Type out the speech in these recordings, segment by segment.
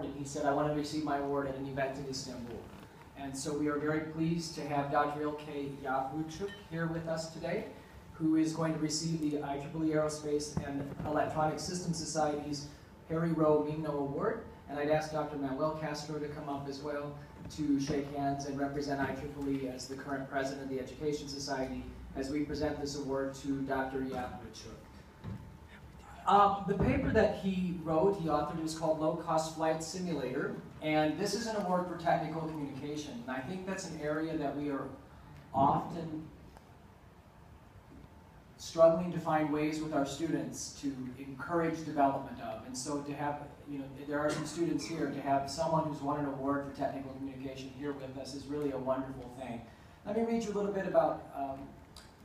And he said, I want to receive my award at an event in Istanbul. And so we are very pleased to have Dr. İlkay Yavruçuk here with us today, who is going to receive the IEEE Aerospace and Electronic Systems Society's Harry Rowe Mimno Award. And I'd ask Dr. Manuel Castro to come up as well to shake hands and represent IEEE as the current president of the Education Society as we present this award to Dr. Yavruçuk. The paper that he wrote, he authored, was called Low Cost Flight Simulator, and this is an award for technical communication. And I think that's an area that we are often struggling to find ways with our students to encourage development of. And so to have, there are some students here, to have someone who's won an award for technical communication here with us is really a wonderful thing. Let me read you a little bit about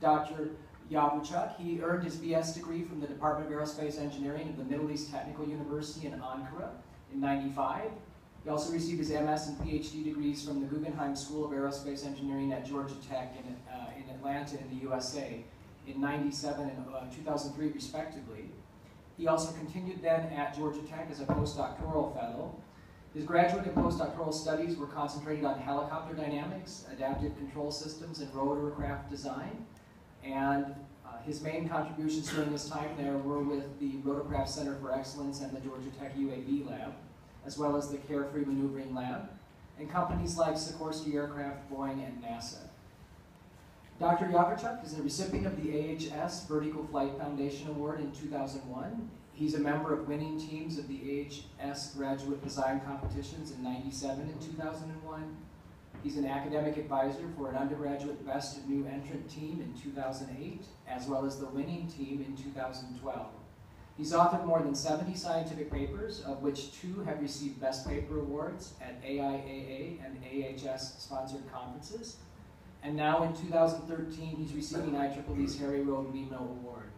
Dr. Yavruçuk. He earned his BS degree from the Department of Aerospace Engineering of the Middle East Technical University in Ankara in '95. He also received his MS and PhD degrees from the Guggenheim School of Aerospace Engineering at Georgia Tech in Atlanta in the USA in '97 and 2003 respectively. He also continued then at Georgia Tech as a postdoctoral fellow. His graduate and postdoctoral studies were concentrated on helicopter dynamics, adaptive control systems, and rotorcraft design. And his main contributions during his time there were with the Rotorcraft Center for Excellence and the Georgia Tech UAV Lab, as well as the Carefree Maneuvering Lab, and companies like Sikorsky Aircraft, Boeing, and NASA. Dr. Yavruçuk is a recipient of the AHS Vertical Flight Foundation Award in 2001. He's a member of winning teams of the AHS Graduate Design Competitions in '97 and 2001. He's an academic advisor for an undergraduate Best of New Entrant team in 2008, as well as the winning team in 2012. He's authored more than 70 scientific papers, of which 2 have received Best Paper Awards at AIAA and AHS-sponsored conferences. And now in 2013, he's receiving IEEE's Harry Rowe Mimno Award.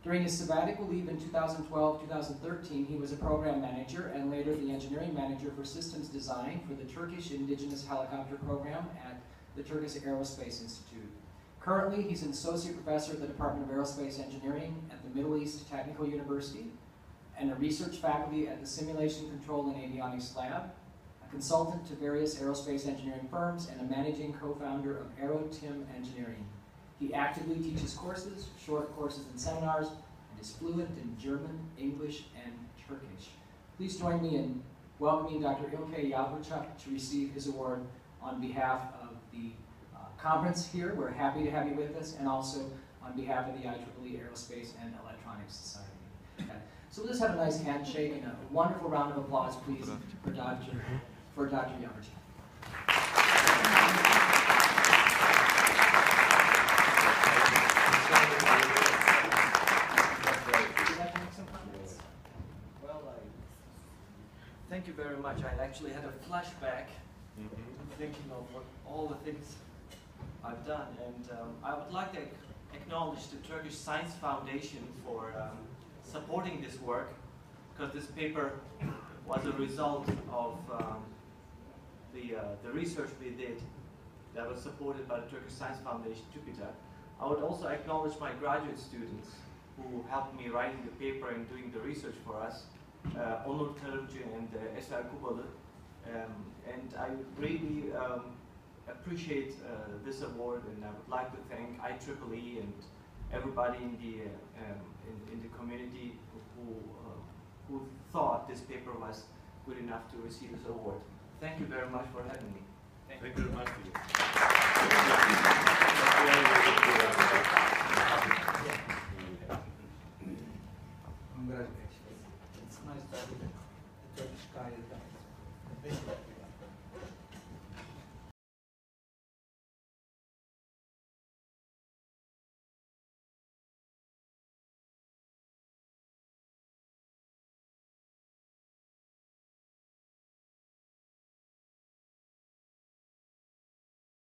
During his sabbatical leave in 2012-2013, he was a program manager and later the engineering manager for systems design for the Turkish Indigenous Helicopter Program at the Turkish Aerospace Institute. Currently, he's an associate professor at the Department of Aerospace Engineering at the Middle East Technical University and a research faculty at the Simulation Control and Avionics Lab, a consultant to various aerospace engineering firms, and a managing co-founder of AeroTim Engineering. He actively teaches courses, short courses and seminars, and is fluent in German, English, and Turkish. Please join me in welcoming Dr. İlkay Yavruçuk to receive his award on behalf of the conference here. We're happy to have you with us, and also on behalf of the IEEE Aerospace and Electronics Society. Okay. So we'll just have a nice handshake and a wonderful round of applause, please, for Dr. Yavruçuk. Thank you very much. I actually had a flashback thinking of all the things I've done, and I would like to acknowledge the Turkish Science Foundation for supporting this work, because this paper was a result of the research we did that was supported by the Turkish Science Foundation, TÜBİTAK. I would also acknowledge my graduate students who helped me writing the paper and doing the research for us. Onur Tarımcı and Eser Kubalı, and I really appreciate this award, and I would like to thank IEEE and everybody in the community who thought this paper was good enough to receive this award. Thank you very much for having me. Thank you very much.